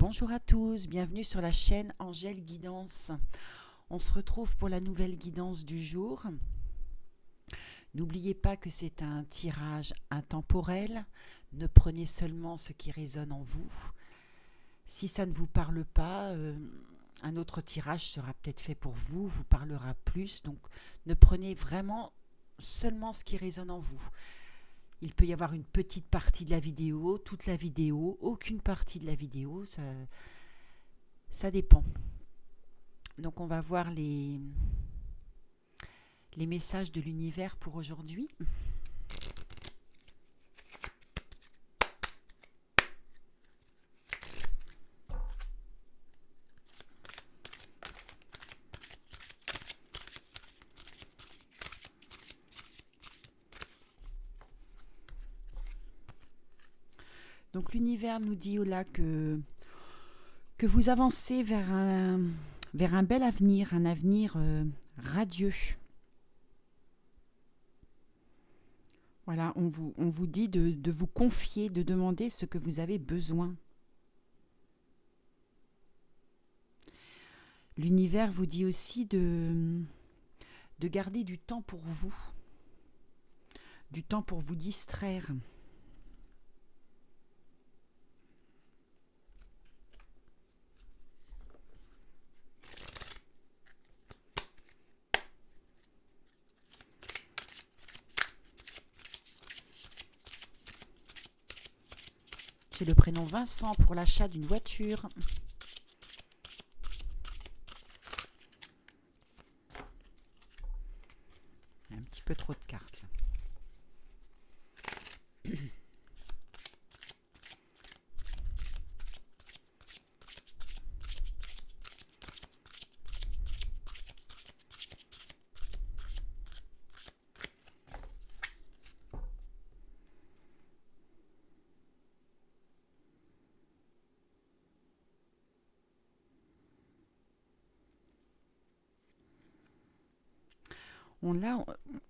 Bonjour à tous, bienvenue sur la chaîne Angèle Guidance. On se retrouve pour la nouvelle guidance du jour. N'oubliez pas que c'est un tirage intemporel. Ne prenez seulement ce qui résonne en vous. Si ça ne vous parle pas, un autre tirage sera peut-être fait pour vous, vous parlera plus. Donc ne prenez vraiment seulement ce qui résonne en vous. Il peut y avoir une petite partie de la vidéo, toute la vidéo, aucune partie de la vidéo, ça dépend. Donc on va voir les messages de l'univers pour aujourd'hui. Donc l'univers nous dit là que vous avancez vers un bel avenir, un avenir radieux. Voilà, on vous dit de vous confier, de demander ce que vous avez besoin. L'univers vous dit aussi de garder du temps pour vous, du temps pour vous distraire. J'ai le prénom Vincent pour l'achat d'une voiture. Un petit peu trop de cartes là.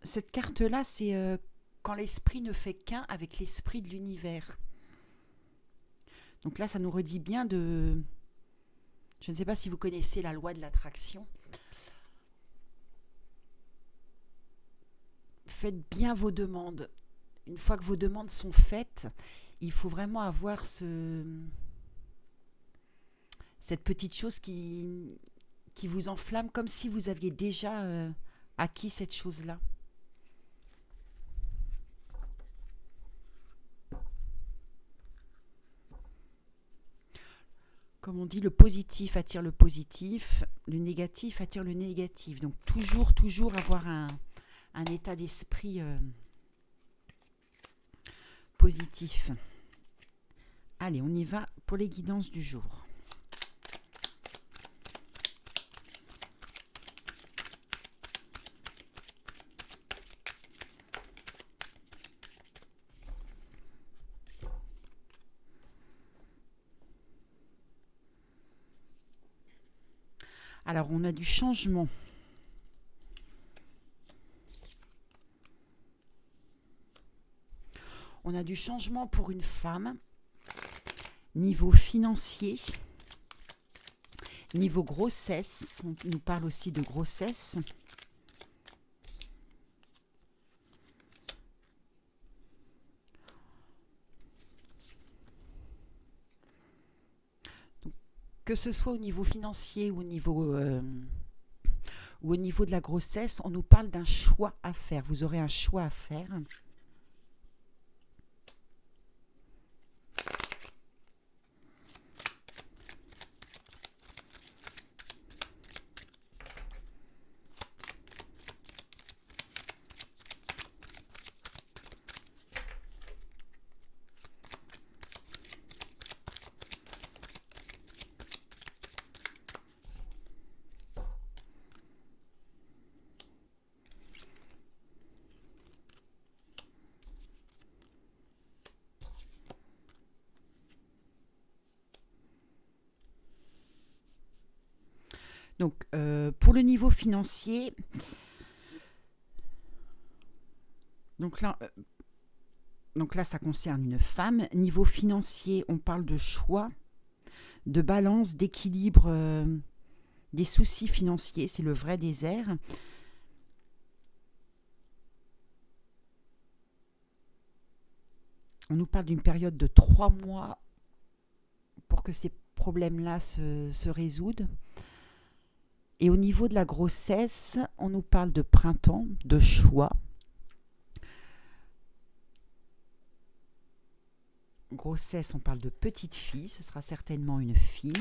Cette carte-là, c'est quand l'esprit ne fait qu'un avec l'esprit de l'univers. Donc là, ça nous redit bien de... Je ne sais pas si vous connaissez la loi de l'attraction. Faites bien vos demandes. Une fois que vos demandes sont faites, il faut vraiment avoir cette petite chose qui vous enflamme comme si vous aviez déjà acquis cette chose-là. Comme on dit, le positif attire le positif, le négatif attire le négatif. Donc toujours avoir un état d'esprit positif. Allez, on y va pour les guidances du jour. Alors, on a du changement. On a du changement pour une femme, niveau financier, niveau grossesse, on nous parle aussi de grossesse. Que ce soit au niveau financier ou au niveau de la grossesse, on nous parle d'un choix à faire. Vous aurez un choix à faire. Donc, pour le niveau financier, donc là, ça concerne une femme. Niveau financier, on parle de choix, de balance, d'équilibre, des soucis financiers. C'est le vrai désert. On nous parle d'une période de 3 mois pour que ces problèmes-là se résoudent. Et au niveau de la grossesse, on nous parle de printemps, de choix. Grossesse, on parle de petite fille, ce sera certainement une fille.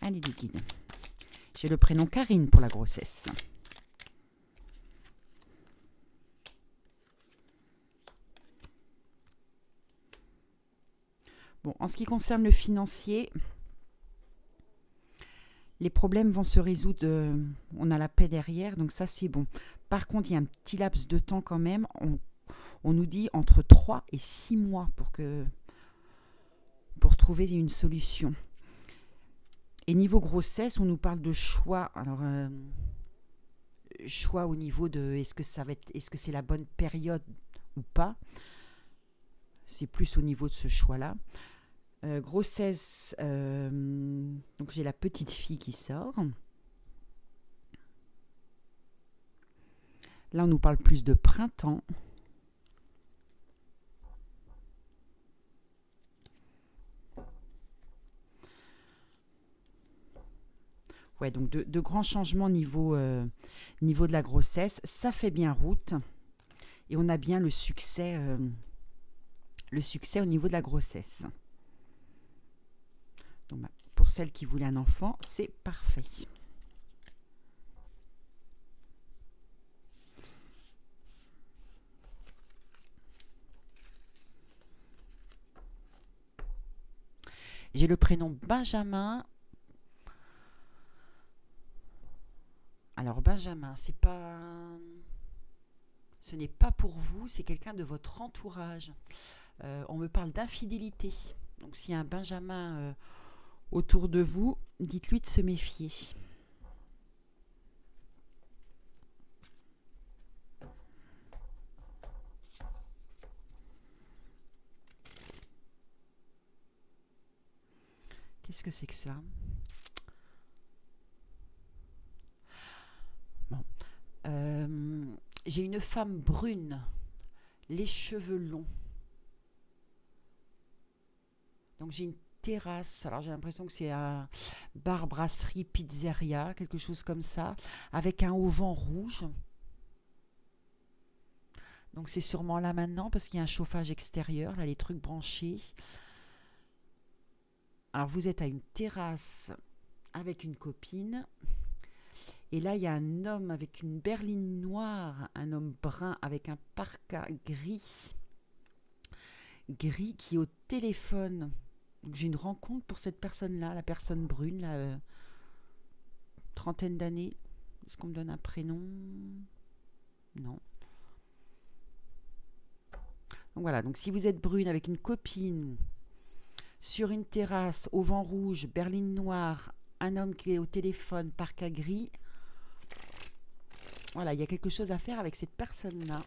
Allez les guides. J'ai le prénom Karine pour la grossesse. Bon, en ce qui concerne le financier, les problèmes vont se résoudre. On a la paix derrière, donc ça c'est bon. Par contre, il y a un petit laps de temps quand même. On nous dit entre 3 et 6 mois pour trouver une solution. Et niveau grossesse, on nous parle de choix. Alors, choix au niveau de est-ce que c'est la bonne période ou pas. C'est plus au niveau de ce choix-là. Grossesse, donc j'ai la petite fille qui sort. Là, on nous parle plus de printemps. Ouais, donc de grands changements niveau de la grossesse. Ça fait bien route. Et on a bien le succès au niveau de la grossesse. Donc, pour celle qui voulait un enfant, c'est parfait. J'ai le prénom Benjamin. Alors Benjamin, ce n'est pas pour vous, c'est quelqu'un de votre entourage. On me parle d'infidélité. Donc s'il y a un Benjamin autour de vous, dites-lui de se méfier. Qu'est-ce que c'est que ça ? Bon. J'ai une femme brune, les cheveux longs. Donc j'ai une terrasse, alors j'ai l'impression que c'est un bar, brasserie, pizzeria, quelque chose comme ça, avec un auvent rouge. Donc c'est sûrement là maintenant parce qu'il y a un chauffage extérieur, là les trucs branchés. Alors vous êtes à une terrasse avec une copine. Et là, il y a un homme avec une berline noire, un homme brun avec un parka gris qui est au téléphone. Donc, j'ai une rencontre pour cette personne-là, la personne brune, là, trentaine d'années. Est-ce qu'on me donne un prénom ? Non. Donc voilà, donc si vous êtes brune avec une copine sur une terrasse au vent rouge, berline noire, un homme qui est au téléphone, parka gris, voilà, il y a quelque chose à faire avec cette personne-là.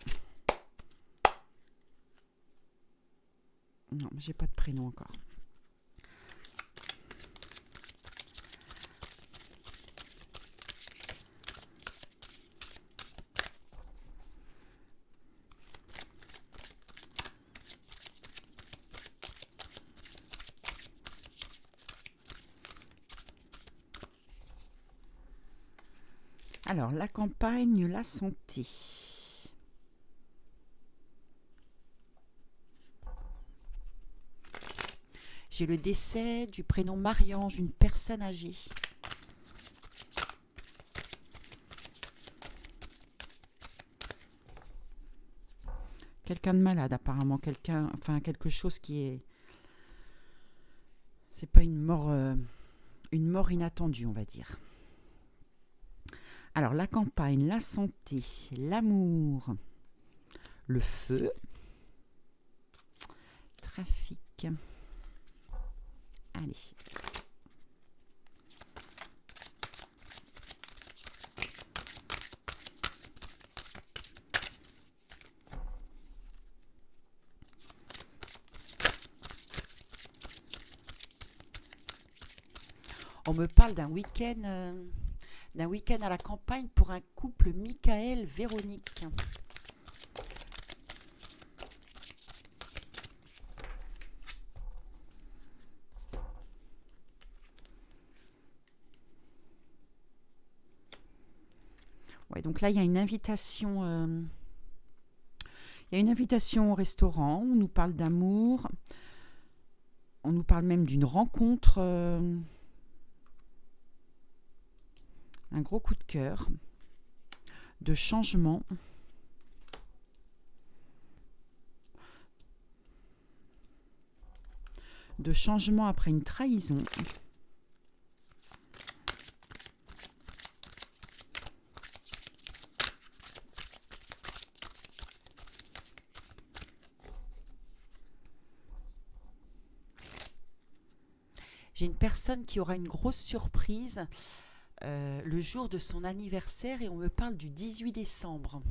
Non, j'ai pas de prénom encore. Alors, la campagne, la santé. J'ai le décès du prénom Marie-Ange, une personne âgée. Quelqu'un de malade apparemment, quelque chose qui est... C'est pas une mort inattendue, on va dire. Alors, la campagne, la santé, l'amour, le feu, trafic. Allez. On me parle d'un week-end à la campagne pour un couple Michael-Véronique. Ouais, donc là, il y a une invitation. Il y a une invitation au restaurant. On nous parle d'amour. On nous parle même d'une rencontre. Un gros coup de cœur. De changement. De changement après une trahison. J'ai une personne qui aura une grosse surprise le jour de son anniversaire et on me parle du 18 décembre.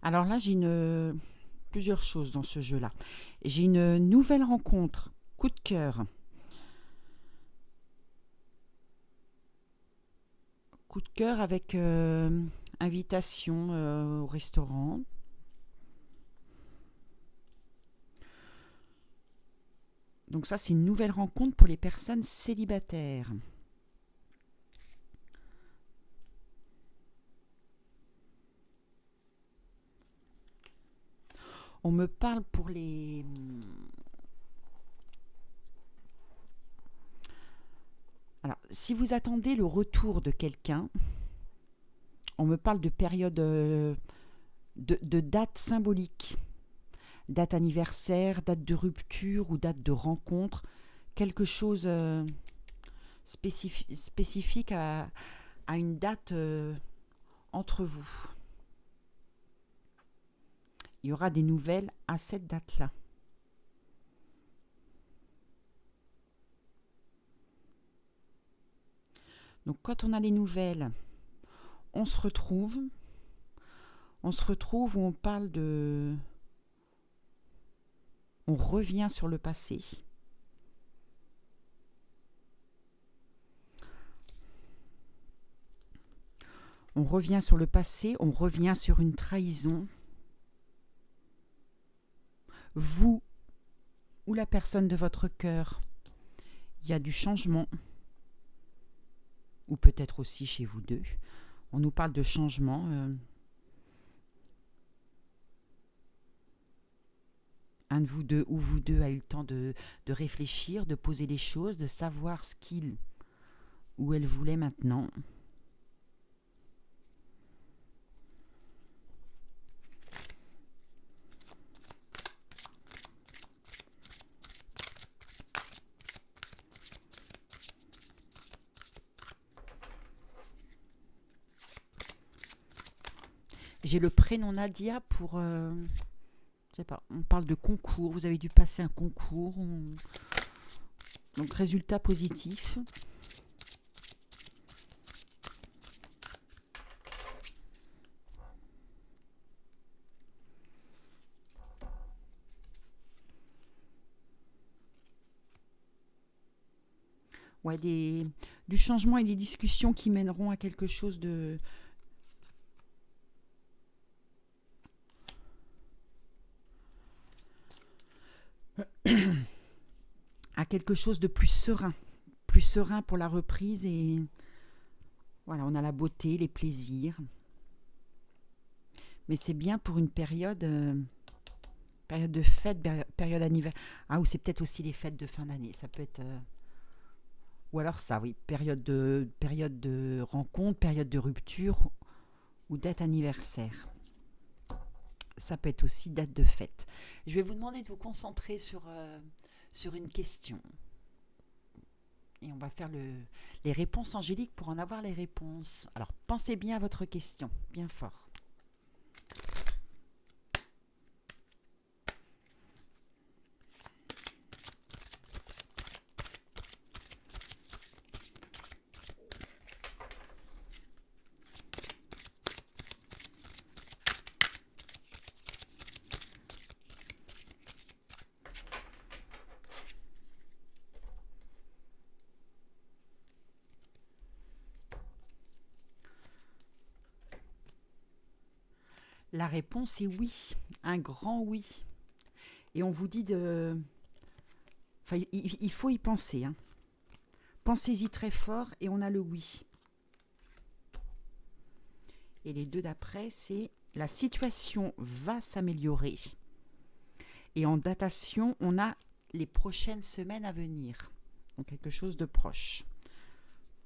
Alors là, j'ai plusieurs choses dans ce jeu-là. J'ai une nouvelle rencontre, coup de cœur. Coup de cœur avec invitation au restaurant. Donc ça, c'est une nouvelle rencontre pour les personnes célibataires. On me parle pour les... Alors, si vous attendez le retour de quelqu'un, on me parle de période de date symbolique. Date anniversaire, date de rupture ou date de rencontre. Quelque chose spécifique à une date entre vous. Il y aura des nouvelles à cette date-là. Donc quand on a les nouvelles, on se retrouve. On se retrouve où on parle de... On revient sur le passé. On revient sur le passé, on revient sur une trahison. Vous ou la personne de votre cœur, il y a du changement. Ou peut-être aussi chez vous deux. On nous parle de changement. Un de vous deux ou vous deux a eu le temps de réfléchir, de poser les choses, de savoir ce qu'il ou elle voulait maintenant. J'ai le prénom Nadia pour... je sais pas, on parle de concours. Vous avez dû passer un concours. Donc, résultat positif. Ouais, du changement et des discussions qui mèneront à quelque chose de... à quelque chose de plus serein pour la reprise et voilà, on a la beauté, les plaisirs. Mais c'est bien pour une période de fête, période anniversaire. Ah, ou c'est peut-être aussi les fêtes de fin d'année. Ça peut être Ou alors ça, oui, période de rencontre, période de rupture ou date anniversaire. Ça peut être aussi date de fête. Je vais vous demander de vous concentrer sur une question. Et on va faire les réponses angéliques pour en avoir les réponses. Alors, pensez bien à votre question, bien fort. La réponse est oui, un grand oui. Et on vous dit de... Enfin, il faut y penser. Hein. Pensez-y très fort et on a le oui. Et les deux d'après, c'est la situation va s'améliorer. Et en datation, on a les prochaines semaines à venir. Donc quelque chose de proche.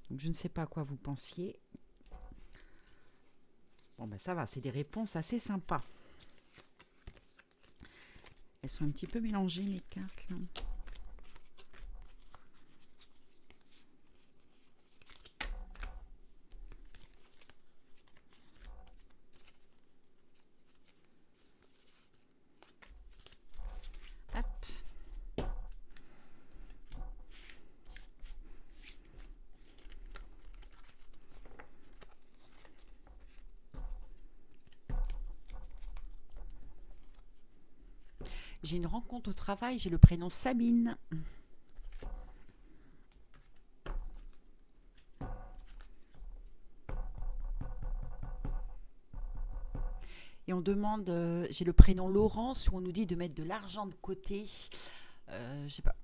Donc je ne sais pas à quoi vous pensiez. Bon ben ça va, c'est des réponses assez sympas. Elles sont un petit peu mélangées mes cartes là. Hop. J'ai une rencontre au travail, j'ai le prénom Sabine. Et on demande, j'ai le prénom Laurence, où on nous dit de mettre de l'argent de côté. Je sais pas,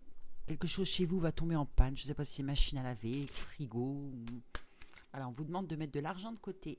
quelque chose chez vous va tomber en panne. Je ne sais pas si c'est machine à laver, frigo. Voilà, on vous demande de mettre de l'argent de côté.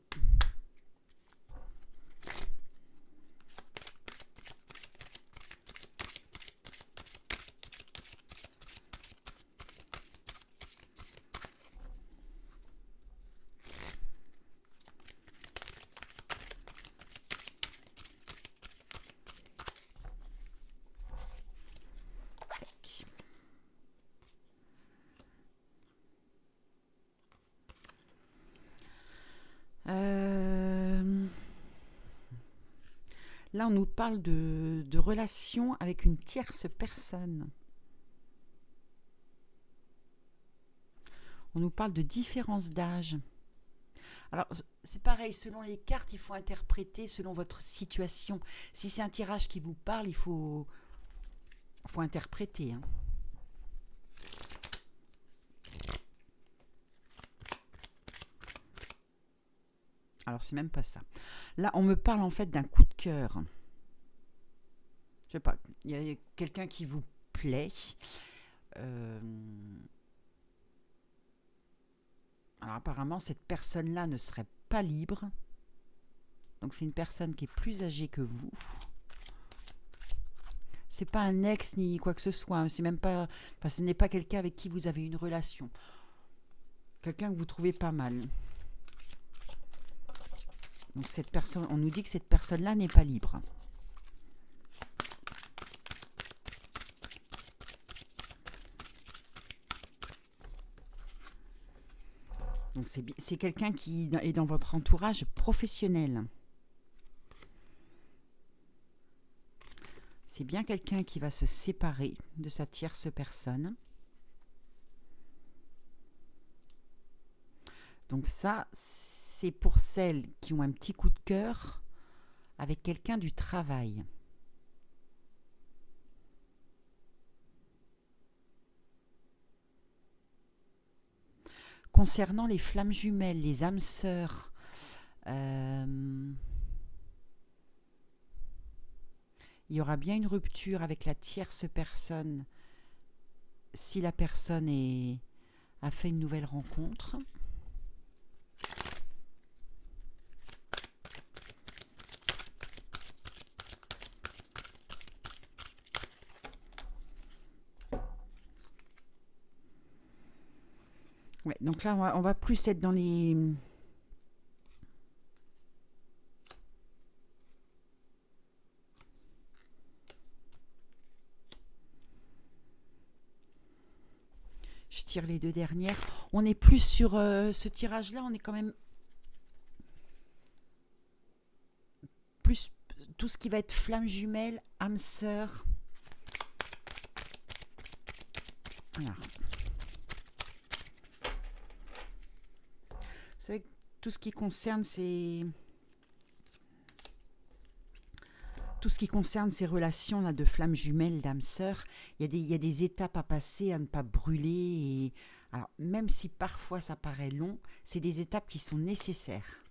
Là, on nous parle de relations avec une tierce personne. On nous parle de différence d'âge. Alors, c'est pareil, selon les cartes, il faut interpréter selon votre situation. Si c'est un tirage qui vous parle, il faut interpréter. Hein. Alors, c'est même pas ça. Là, on me parle en fait d'un coup de cœur. Je sais pas, il y a quelqu'un qui vous plaît. Alors, apparemment, cette personne-là ne serait pas libre. Donc, c'est une personne qui est plus âgée que vous. C'est pas un ex ni quoi que ce soit. C'est même pas. Enfin, ce n'est pas quelqu'un avec qui vous avez une relation. Quelqu'un que vous trouvez pas mal. Donc cette personne, on nous dit que cette personne-là n'est pas libre. Donc c'est quelqu'un qui est dans votre entourage professionnel. C'est bien quelqu'un qui va se séparer de sa tierce personne. Donc ça, c'est pour celles qui ont un petit coup de cœur avec quelqu'un du travail. Concernant les flammes jumelles, les âmes sœurs, il y aura bien une rupture avec la tierce personne si la personne a fait une nouvelle rencontre. Ouais, donc là, on va plus être dans les... Je tire les deux dernières. On est plus sur ce tirage-là, on est quand même plus tout ce qui va être flamme jumelle, âme sœur. Alors. Vous savez que tout ce qui concerne ces relations là de flammes jumelles, d'âme sœur, il y a des étapes à passer, à ne pas brûler. Et alors, même si parfois ça paraît long, c'est des étapes qui sont nécessaires.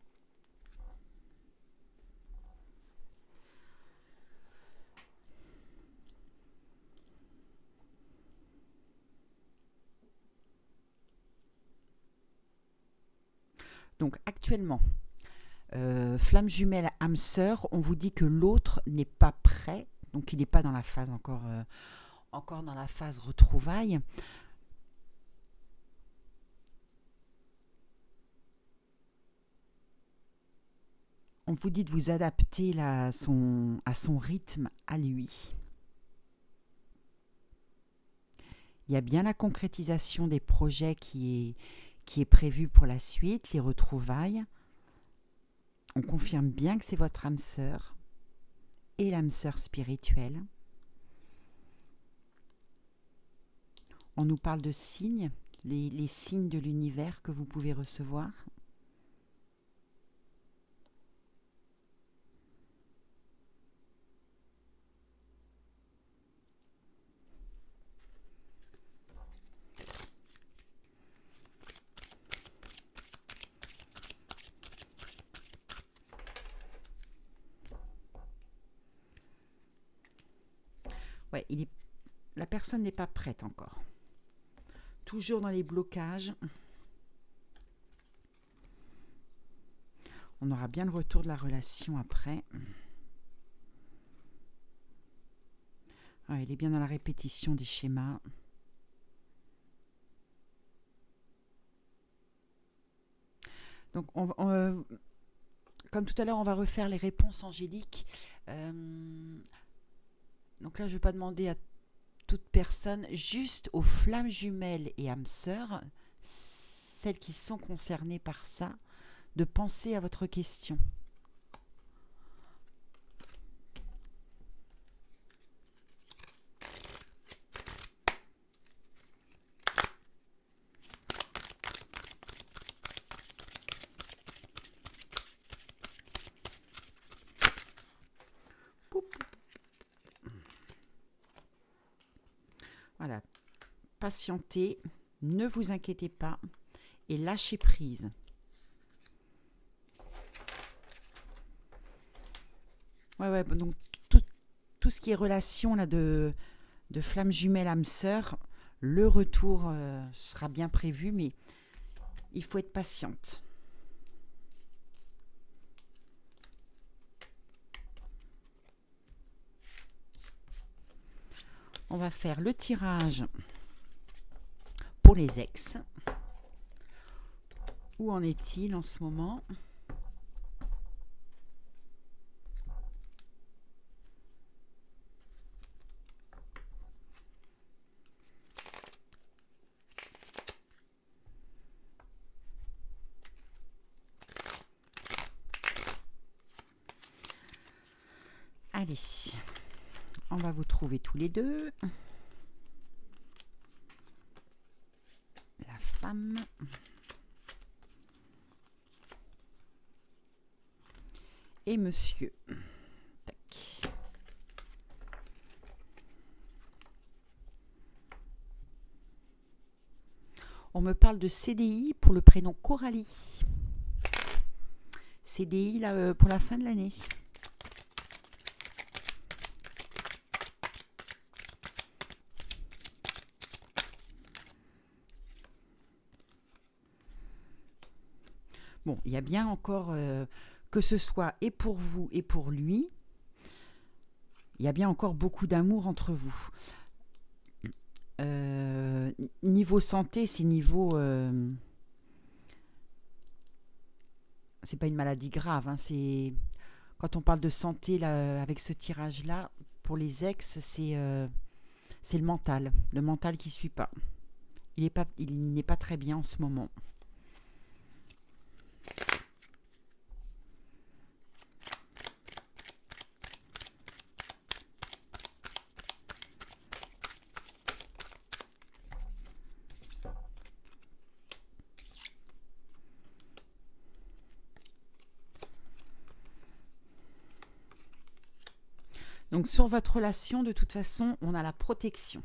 Donc actuellement, flamme jumelle, âme sœur, on vous dit que l'autre n'est pas prêt, donc il n'est pas dans la phase encore dans la phase retrouvailles. On vous dit de vous adapter là, à son rythme, à lui. Il y a bien la concrétisation des projets qui est prévue pour la suite, les retrouvailles. On confirme bien que c'est votre âme sœur et l'âme sœur spirituelle. On nous parle de signes, les signes de l'univers que vous pouvez recevoir. Ouais, la personne n'est pas prête encore. Toujours dans les blocages. On aura bien le retour de la relation après. Ouais, il est bien dans la répétition des schémas. Donc, comme tout à l'heure, on va refaire les réponses angéliques. Donc là, je ne vais pas demander à toute personne, juste aux flammes jumelles et âmes sœurs, celles qui sont concernées par ça, de penser à votre question. Voilà, patientez, ne vous inquiétez pas et lâchez prise. Ouais, donc tout ce qui est relation là de flamme jumelle âme sœur, le retour sera bien prévu, mais il faut être patiente. On va faire le tirage pour les ex. Où en est-il en ce moment ? Allez, on va vous trouver tous les deux. La femme. Et monsieur. Tac. On me parle de CDI pour le prénom Coralie. CDI là, pour la fin de l'année. Bon, il y a bien encore, que ce soit et pour vous et pour lui, il y a bien encore beaucoup d'amour entre vous. niveau santé, c'est niveau... c'est pas une maladie grave, hein, quand on parle de santé là, avec ce tirage-là, pour les ex, c'est le mental qui suit pas. Il n'est pas très bien en ce moment. Donc sur votre relation, de toute façon, on a la protection.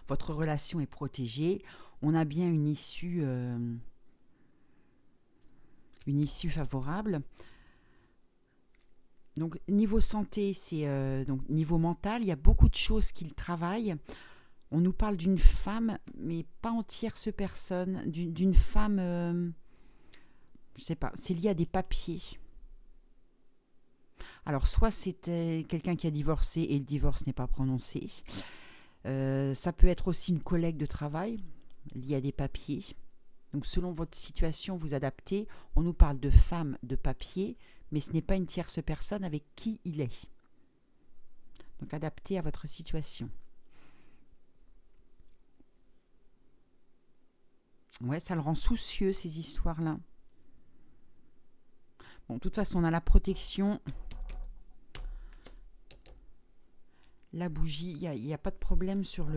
Votre relation est protégée. On a bien une issue favorable. Donc niveau santé, c'est donc niveau mental, il y a beaucoup de choses qu'il travaille. On nous parle d'une femme, mais pas en tierce personne, d'une femme, je sais pas, c'est lié à des papiers. Alors, soit c'était quelqu'un qui a divorcé et le divorce n'est pas prononcé. Ça peut être aussi une collègue de travail liée à des papiers. Donc, selon votre situation, vous adaptez. On nous parle de femme de papier, mais ce n'est pas une tierce personne avec qui il est. Donc, adapté à votre situation. Ouais, ça le rend soucieux, ces histoires-là. Bon, de toute façon, on a la protection. La bougie, il n'y a pas de problème sur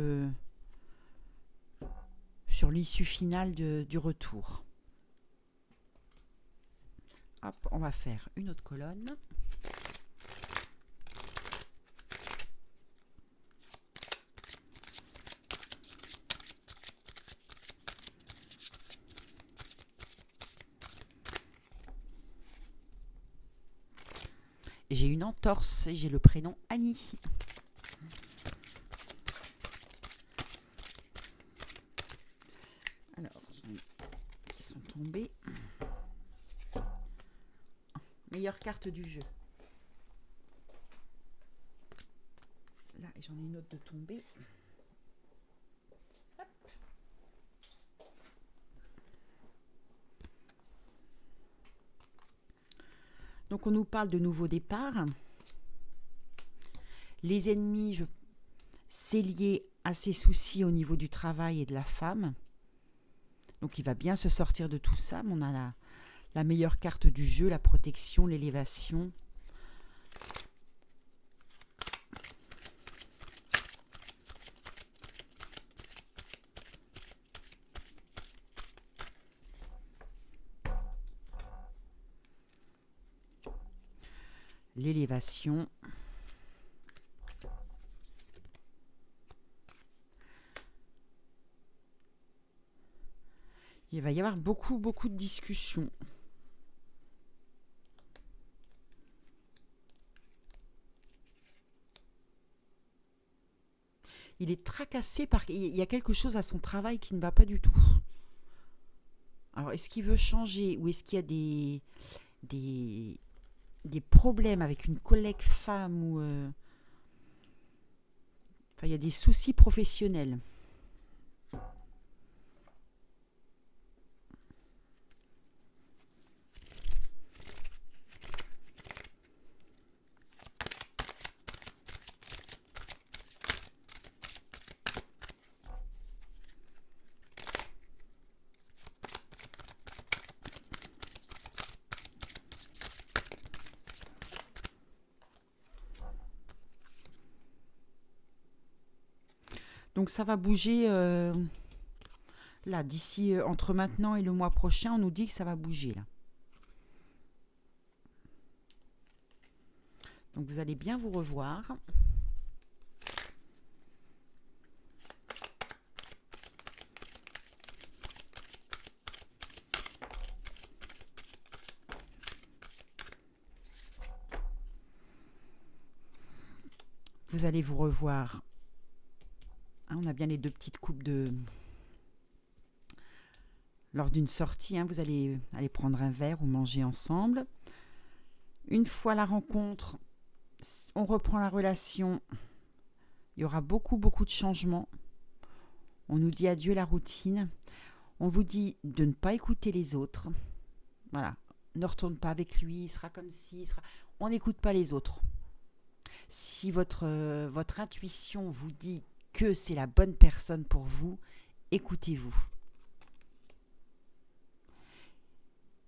l'issue finale du retour. Hop, on va faire une autre colonne. J'ai une entorse et j'ai le prénom Annie. Alors, j'en ai qui sont tombés. Meilleure carte du jeu. Là, j'en ai une autre de tombée. Hop. Donc, on nous parle de nouveaux départs. Les ennemis, c'est lié à ses soucis au niveau du travail et de la femme. Donc, il va bien se sortir de tout ça. Mais on a la meilleure carte du jeu, la protection, l'élévation. L'élévation. Il va y avoir beaucoup de discussions. Il est tracassé par... Il y a quelque chose à son travail qui ne va pas du tout. Alors, est-ce qu'il veut changer ou est-ce qu'il y a des problèmes avec une collègue femme ou... Enfin, il y a des soucis professionnels. Donc ça va bouger là, d'ici entre maintenant et le mois prochain, on nous dit que ça va bouger là. Donc vous allez bien vous revoir. Vous allez vous revoir. On a bien les deux petites coupes lors d'une sortie, vous allez aller prendre un verre ou manger ensemble. Une fois la rencontre, on reprend la relation. Il y aura beaucoup de changements. On nous dit adieu la routine. On vous dit de ne pas écouter les autres. Voilà. Ne retourne pas avec lui, il sera comme ci, il sera... On n'écoute pas les autres. Si votre intuition vous dit que c'est la bonne personne pour vous, écoutez-vous.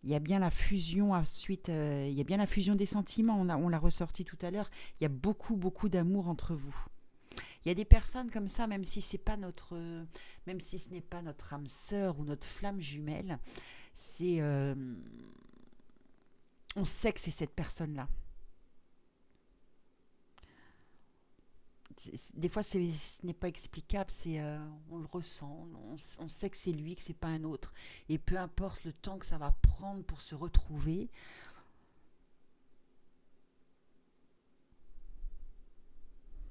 Il y a bien la fusion ensuite, il y a bien la fusion des sentiments, on l'a ressorti tout à l'heure. Il y a beaucoup, beaucoup d'amour entre vous. Il y a des personnes comme ça, même si ce n'est pas notre âme sœur ou notre flamme jumelle, on sait que c'est cette personne-là. Des fois, ce n'est pas explicable, on le ressent, on sait que c'est lui, que c'est pas un autre. Et peu importe le temps que ça va prendre pour se retrouver,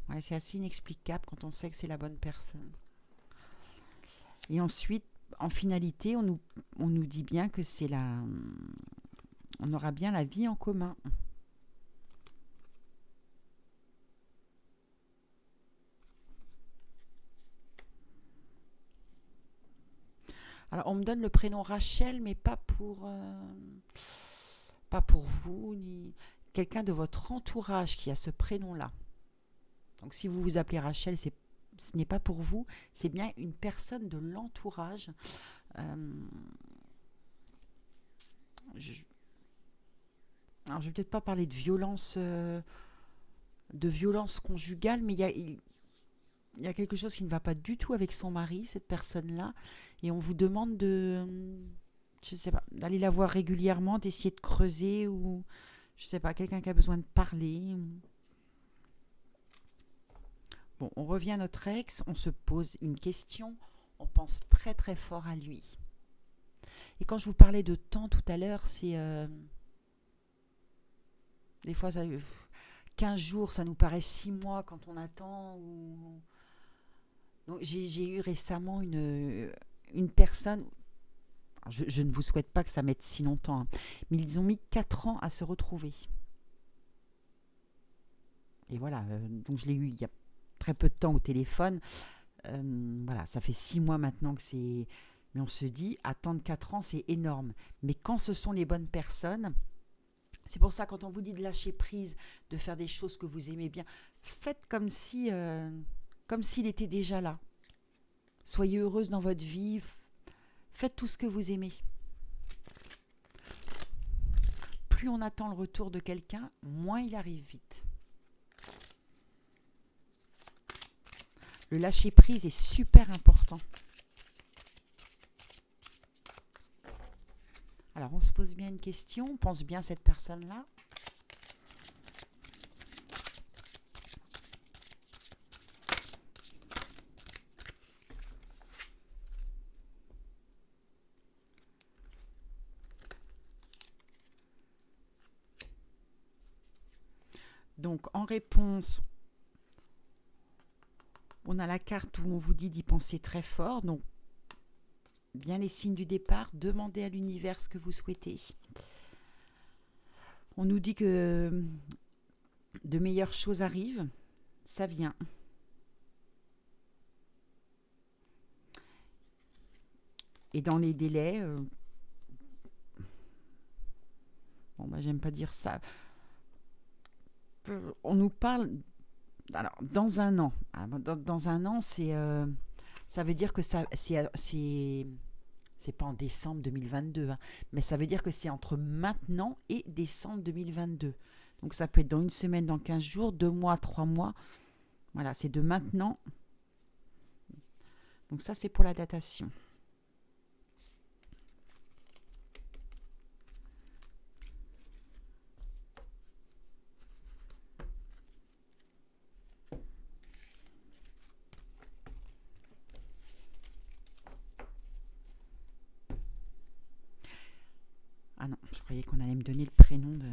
ouais, c'est assez inexplicable quand on sait que c'est la bonne personne. Et ensuite, en finalité, on nous dit bien que on aura bien la vie en commun. Alors, on me donne le prénom Rachel, mais pas pour vous, ni quelqu'un de votre entourage qui a ce prénom-là. Donc, si vous vous appelez Rachel, ce n'est pas pour vous, c'est bien une personne de l'entourage. Alors, je vais peut-être pas parler de violence conjugale, mais il y a quelque chose qui ne va pas du tout avec son mari, cette personne-là, et on vous demande je sais pas, d'aller la voir régulièrement, d'essayer de creuser, ou je sais pas, quelqu'un qui a besoin de parler. Bon, on revient à notre ex, on se pose une question, on pense très très fort à lui. Et quand je vous parlais de temps tout à l'heure, c'est des fois 15 jours, ça nous paraît 6 mois quand on attend. Donc, j'ai eu récemment une personne, je ne vous souhaite pas que ça mette si longtemps, hein, mais ils ont mis 4 ans à se retrouver. Et voilà, donc je l'ai eu il y a très peu de temps au téléphone. Voilà, ça fait 6 mois maintenant que c'est... Mais on se dit, attendre 4 ans, c'est énorme. Mais quand ce sont les bonnes personnes, c'est pour ça, quand on vous dit de lâcher prise, de faire des choses que vous aimez bien, faites comme s'il était déjà là. Soyez heureuse dans votre vie, faites tout ce que vous aimez. Plus on attend le retour de quelqu'un, moins il arrive vite. Le lâcher prise est super important. Alors, on se pose bien une question, on pense bien à cette personne-là. Donc, en réponse, on a la carte où on vous dit d'y penser très fort. Donc, bien les signes du départ, demandez à l'univers ce que vous souhaitez. On nous dit que de meilleures choses arrivent, ça vient. Et dans les délais, j'aime pas dire ça. On nous parle, alors dans un an. Dans un an, ça veut dire que c'est pas en décembre 2022, hein, mais ça veut dire que c'est entre maintenant et décembre 2022. Donc ça peut être dans une semaine, dans 15 jours, 2 mois, 3 mois. Voilà, c'est de maintenant. Donc ça, c'est pour la datation. Ah non, je croyais qu'on allait me donner le prénom de...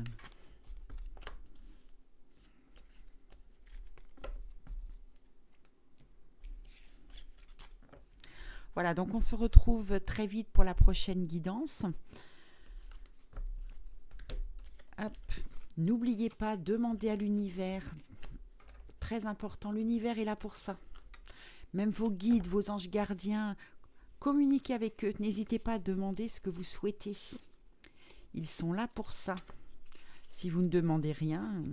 Voilà, donc on se retrouve très vite pour la prochaine guidance. Hop. N'oubliez pas, demandez à l'univers. Très important, l'univers est là pour ça. même vos guides, vos anges gardiens, communiquez avec eux. N'hésitez pas à demander ce que vous souhaitez. Ils sont là pour ça. Si vous ne demandez rien,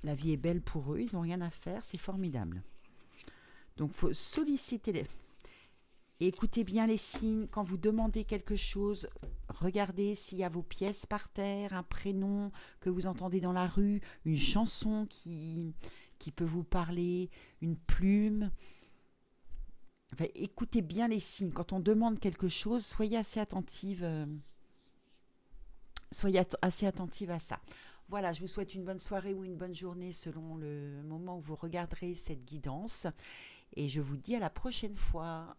la vie est belle pour eux, ils n'ont rien à faire, c'est formidable. Donc, il faut solliciter les... Et écoutez bien les signes. Quand vous demandez quelque chose, regardez s'il y a vos pièces par terre, un prénom que vous entendez dans la rue, une chanson qui peut vous parler, une plume. Enfin, écoutez bien les signes. Quand on demande quelque chose, soyez assez attentive. Assez attentive à ça. Voilà, je vous souhaite une bonne soirée ou une bonne journée selon le moment où vous regarderez cette guidance. Et je vous dis à la prochaine fois.